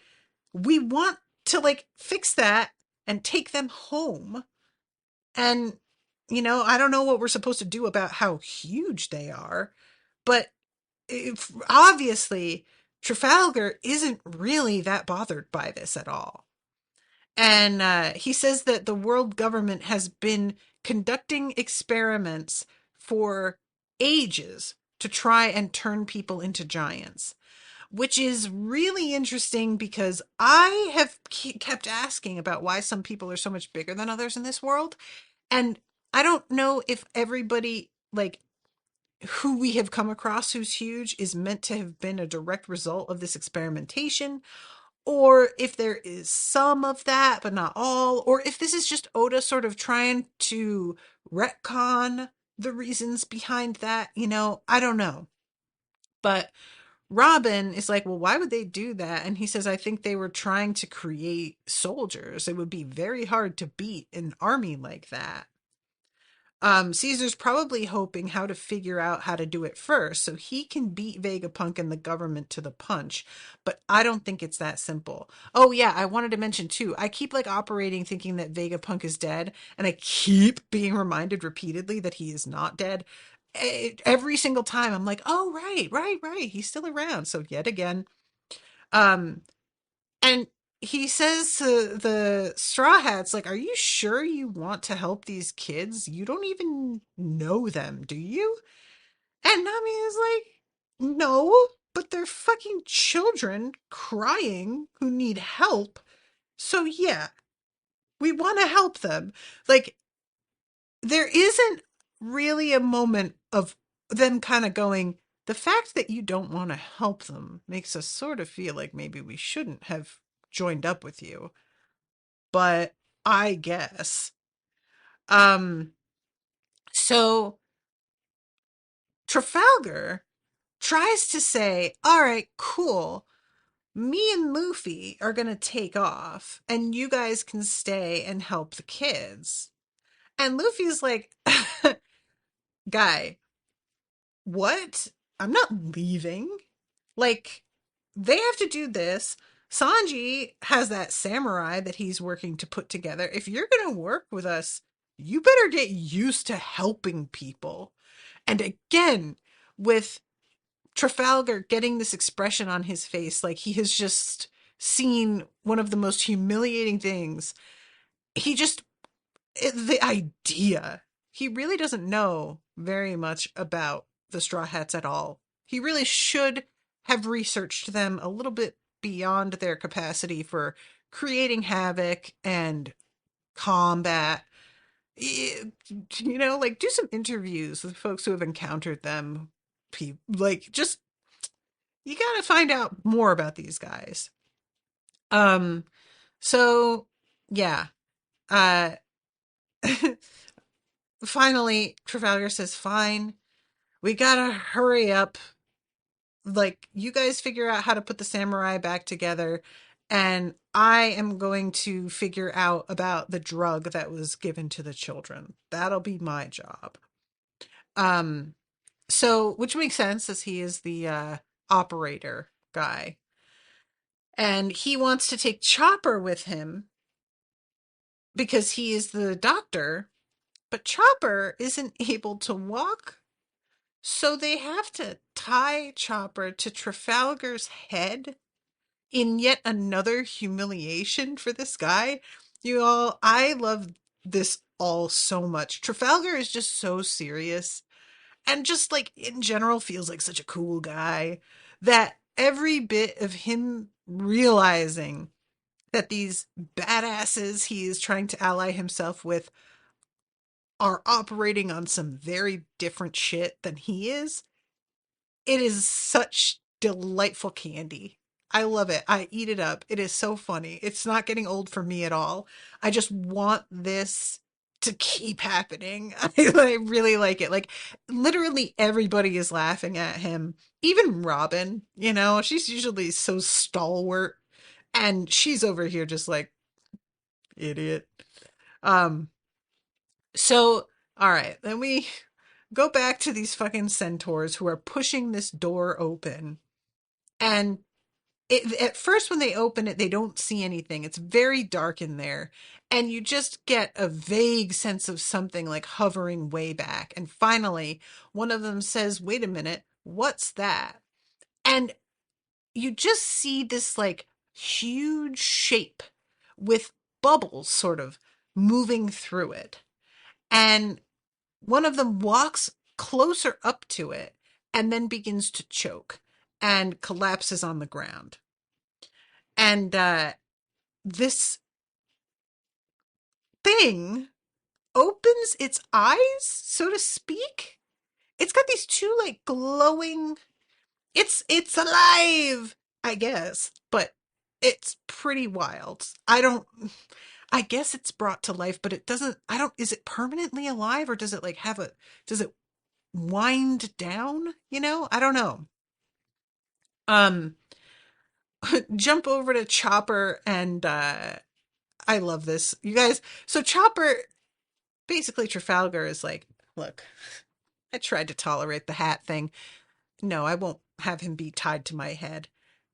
We want to like fix that and take them home. And, I don't know what we're supposed to do about how huge they are, but obviously, Trafalgar isn't really that bothered by this at all. And he says that the world government has been conducting experiments for ages to try and turn people into giants, which is really interesting because I have kept asking about why some people are so much bigger than others in this world. And I don't know if everybody, like, who we have come across who's huge is meant to have been a direct result of this experimentation, or if there is some of that, but not all, or if this is just Oda sort of trying to retcon the reasons behind that, I don't know. But Robin is like, well, why would they do that? And he says, I think they were trying to create soldiers. It would be very hard to beat an army like that. Caesar's probably hoping how to figure out how to do it first so he can beat Vegapunk and the government to the punch. But I don't think it's that simple. Oh, yeah, I wanted to mention too. I keep like operating thinking that Vegapunk is dead, and I keep being reminded repeatedly that he is not dead. Every single time I'm like, oh, right, right, right. He's still around. So yet again. Um, and he says to the Straw Hats, like, are you sure you want to help these kids? You don't even know them, do you? And Nami is like, no, but they're fucking children crying who need help. So yeah, we want to help them. Like, there isn't really a moment of them kind of going, the fact that you don't want to help them makes us sort of feel like maybe we shouldn't have joined up with you. But I guess. Um, so Trafalgar tries to say, all right, cool. Me and Luffy are going to take off, and you guys can stay and help the kids. And Luffy's like, guy, what? I'm not leaving. Like, they have to do this. Sanji has that samurai that he's working to put together. If you're going to work with us, you better get used to helping people. And again, with Trafalgar getting this expression on his face, like he has just seen one of the most humiliating things. He just, the idea, he really doesn't know very much about the Straw Hats at all. He really should have researched them a little bit beyond their capacity for creating havoc and combat. Like do some interviews with folks who have encountered them. Like, just, you got to find out more about these guys. Um, so yeah. Uh, Finally, Trafalgar says, fine, we gotta hurry up. Like, you guys figure out how to put the samurai back together, and I am going to figure out about the drug that was given to the children. That'll be my job. Um, so, which makes sense as he is the operator guy. And he wants to take Chopper with him because he is the doctor, but Chopper isn't able to walk. So they have to tie Chopper to Trafalgar's head in yet another humiliation for this guy. You all, I love this all so much. Trafalgar is just so serious and just like in general feels like such a cool guy that every bit of him realizing that these badasses he is trying to ally himself with are operating on some very different shit than he is, it is such delightful candy. I love it. I eat it up. It is so funny. It's not getting old for me at all. I just want this to keep happening. I really like it. Like, literally everybody is laughing at him. Even Robin, she's usually so stalwart, and she's over here just like, idiot. Um, so All right, then we go back to these fucking centaurs who are pushing this door open. And at first, when they open it, they don't see anything. It's very dark in there. And you just get a vague sense of something like hovering way back. And finally, one of them says, "Wait a minute, what's that?" And you just see this like huge shape with bubbles sort of moving through it. And one of them walks closer up to it and then begins to choke and collapses on the ground. And this thing opens its eyes, so to speak. It's got these two like glowing. It's alive, I guess, but it's pretty wild. I guess it's brought to life, but it doesn't. I don't. Is it permanently alive, or does it like have a? Does it wind down? I don't know. Um, jump over to Chopper, and I love this, you guys. So Chopper, basically, Trafalgar is like, look, I tried to tolerate the hat thing. No, I won't have him be tied to my head.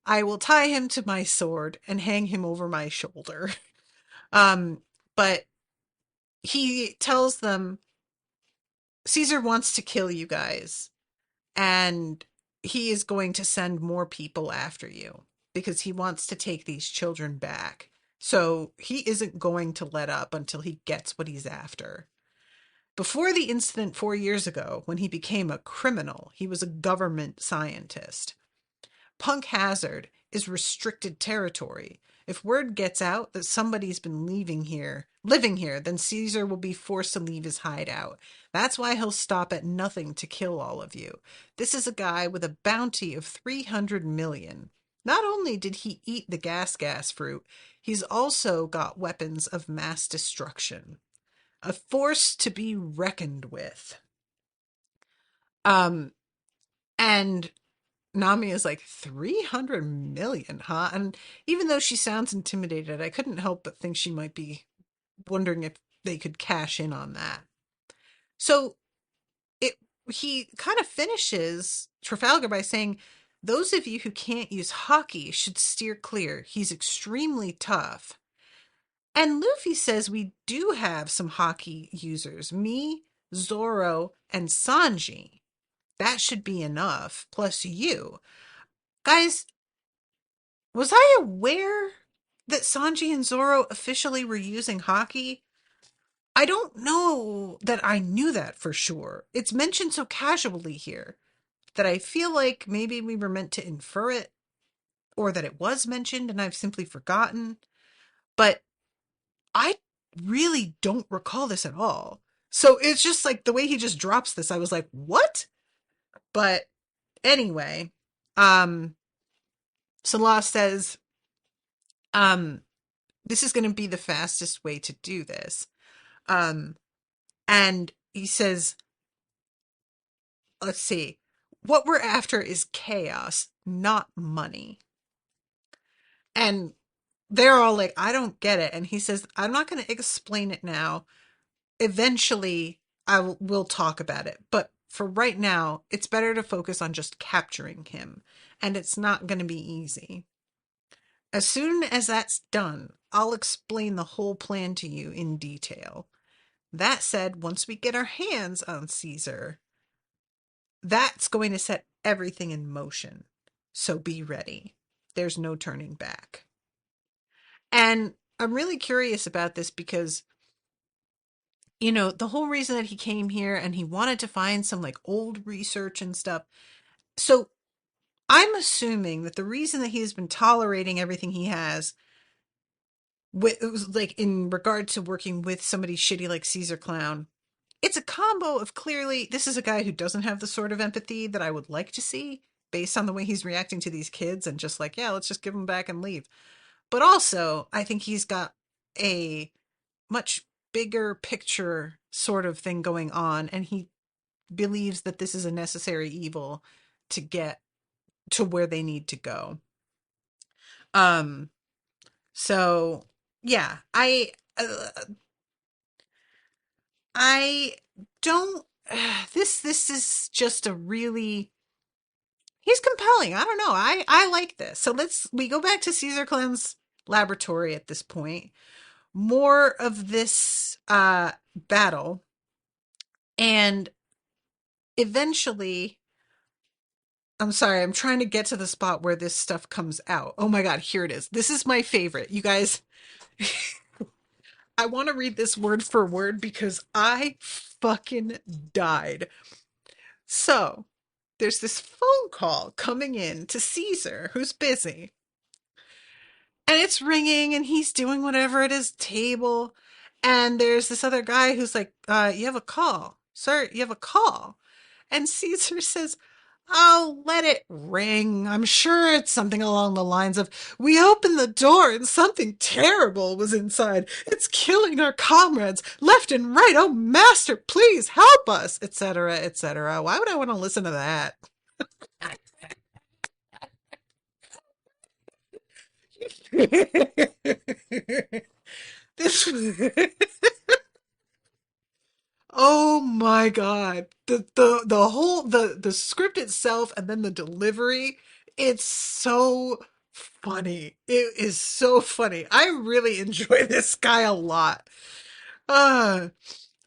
I will tie him to my sword and hang him over my shoulder. But he tells them Caesar wants to kill you guys, and he is going to send more people after you because he wants to take these children back. So he isn't going to let up until he gets what he's after. Before the incident 4 years ago, when he became a criminal, he was a government scientist. Punk Hazard is restricted territory. If word gets out that somebody's been living here, then Caesar will be forced to leave his hideout. That's why he'll stop at nothing to kill all of you. This is a guy with a bounty of 300 million. Not only did he eat the gas fruit, he's also got weapons of mass destruction. A force to be reckoned with. Um, and Nami is like, 300 million, huh? And even though she sounds intimidated, I couldn't help but think she might be wondering if they could cash in on that. So it he kind of finishes Trafalgar by saying, those of you who can't use hockey should steer clear. He's extremely tough. And Luffy says we do have some hockey users. Me, Zoro, and Sanji. That should be enough. Plus you. Guys, was I aware that Sanji and Zoro officially were using hockey? I don't know that I knew that for sure. It's mentioned so casually here that I feel like maybe we were meant to infer it, or that it was mentioned and I've simply forgotten. But I really don't recall this at all. So it's just like the way he just drops this, I was like, what? But anyway, um, Salah says, um, this is going to be the fastest way to do this. Um, and he says, let's see, what we're after is chaos, not money. And they're all like, I don't get it. And he says, I'm not going to explain it now. Eventually, we'll talk about it. But for right now, it's better to focus on just capturing him. And it's not going to be easy. As soon as that's done, I'll explain the whole plan to you in detail. That said, once we get our hands on Caesar, that's going to set everything in motion. So be ready. There's no turning back. And I'm really curious about this because, the whole reason that he came here and he wanted to find some like old research and stuff. So I'm assuming that the reason that he's been tolerating everything he has, it was like in regard to working with somebody shitty like Caesar Clown. It's a combo of, clearly this is a guy who doesn't have the sort of empathy that I would like to see based on the way he's reacting to these kids, and just like, yeah, let's just give them back and leave. But also, I think he's got a much bigger picture sort of thing going on, and he believes that this is a necessary evil to get to where they need to go. Um so yeah, I don't this is just a really he's compelling. I don't know. I like this. So we go back to Caesar Clown's laboratory at this point. More of this battle, and eventually, I'm sorry, I'm trying to get to the spot where this stuff comes out. Oh my god, here it is. This is my favorite. You guys, I want to read this word for word because I fucking died. So, there's this phone call coming in to Caesar, who's busy. And it's ringing and he's doing whatever at his table. And there's this other guy who's like, you have a call. Sir, you have a call. And Caesar says, "Oh, let it ring. I'm sure it's something along the lines of, we opened the door and something terrible was inside. It's killing our comrades left and right. Oh, master, please help us," etc., etc. Why would I want to listen to that? This Oh my God. The whole the script itself and then the delivery, it's so funny. It is so funny. I really enjoy this guy a lot. Uh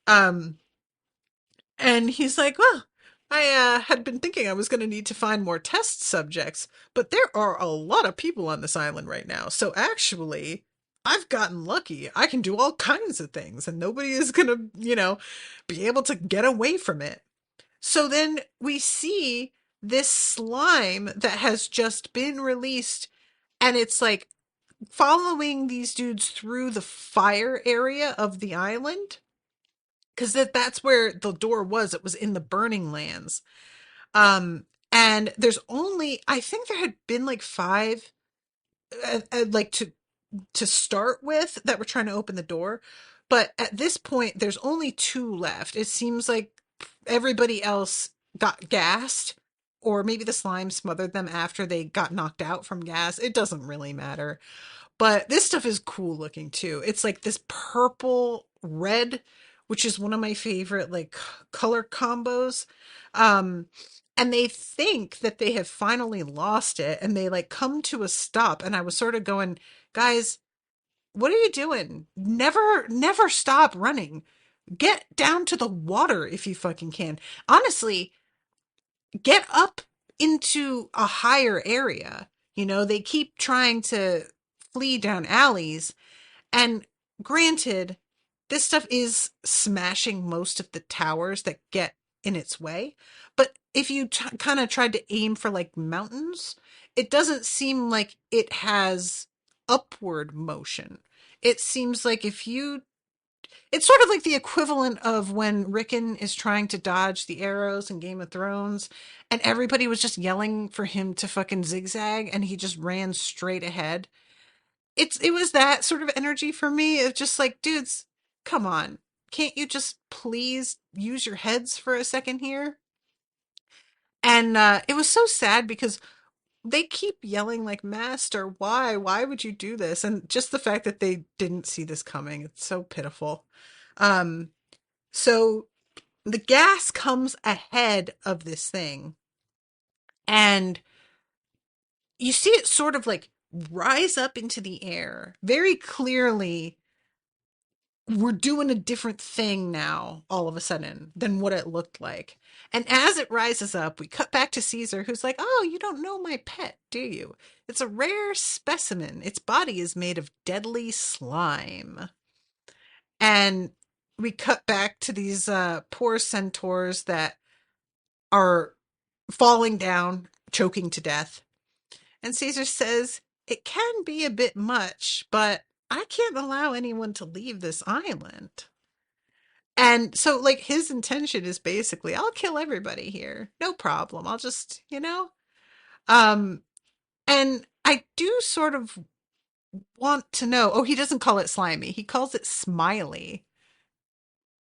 um and he's like, "Well, I had been thinking I was going to need to find more test subjects, but there are a lot of people on this island right now. So actually, I've gotten lucky. I can do all kinds of things, and nobody is going to, be able to get away from it." So then we see this slime that has just been released, and it's like following these dudes through the fire area of the island. Because that's where the door was. It was in the burning lands. And there's only, I think there had been like five, like to start with, that were trying to open the door. But at this point, there's only two left. It seems like everybody else got gassed, or maybe the slime smothered them after they got knocked out from gas. It doesn't really matter. But this stuff is cool looking too. It's like this purple red, which is one of my favorite like color combos. Um and they think that they have finally lost it, and they like come to a stop, and I was sort of going, "Guys, what are you doing? Never stop running. Get down to the water if you fucking can. Honestly, get up into a higher area." They keep trying to flee down alleys, and granted, this stuff is smashing most of the towers that get in its way. But if you kind of tried to aim for like mountains, it doesn't seem like it has upward motion. It seems like it's sort of like the equivalent of when Rickon is trying to dodge the arrows in Game of Thrones, and everybody was just yelling for him to fucking zigzag, and he just ran straight ahead. It was that sort of energy for me. It's just like, dudes, come on. Can't you just please use your heads for a second here? And it was so sad because they keep yelling like, "Master, why? Why would you do this?" And just the fact that they didn't see this coming, it's so pitiful. Um, so the gas comes ahead of this thing, and you see it sort of like rise up into the air very clearly. We're doing a different thing now all of a sudden than what it looked like. And as it rises up, we cut back to Caesar, who's like, "Oh, you don't know my pet, do you? It's a rare specimen. Its body is made of deadly slime." And we cut back to these poor centaurs that are falling down, choking to death. And Caesar says, "It can be a bit much, but I can't allow anyone to leave this island." And so, like, his intention is basically, "I'll kill everybody here. No problem. I'll just, Um, and I do sort of want to know. Oh, he doesn't call it slimy. He calls it smiley.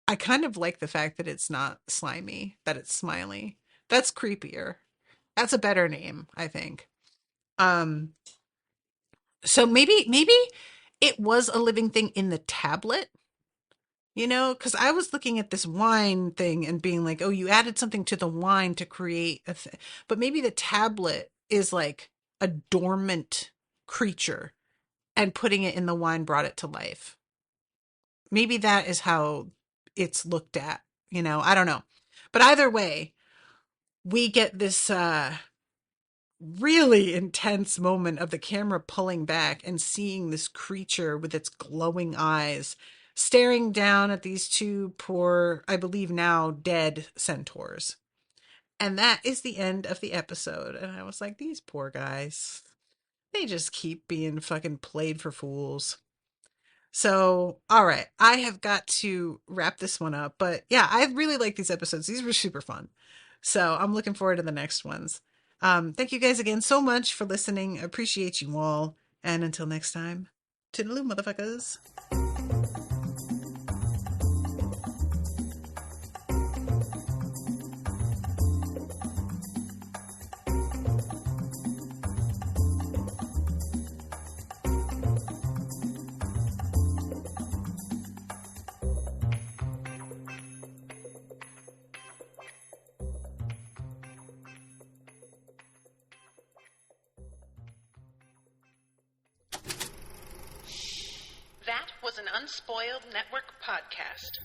I kind of like the fact that it's not slimy, that it's smiley. That's creepier. That's a better name, I think. Um, so maybe it was a living thing in the tablet, You know, because I was looking at this wine thing and being like, oh, you added something to the wine to create a thing. But maybe the tablet is like a dormant creature and putting it in the wine brought it to life. Maybe that is how it's looked at, you know, I don't know. But either way, we get this really intense moment of the camera pulling back and seeing this creature with its glowing eyes staring down at these two poor, I believe now dead centaurs. And that is the end of the episode. And I was like, these poor guys, they just keep being fucking played for fools. So, all right, I have got to wrap this one up. But yeah, I really like these episodes. These were super fun. So I'm looking forward to the next ones. Thank you guys again so much for listening. I appreciate you all. And until next time, toodaloo, motherfuckers. That was an Unspoiled Network podcast.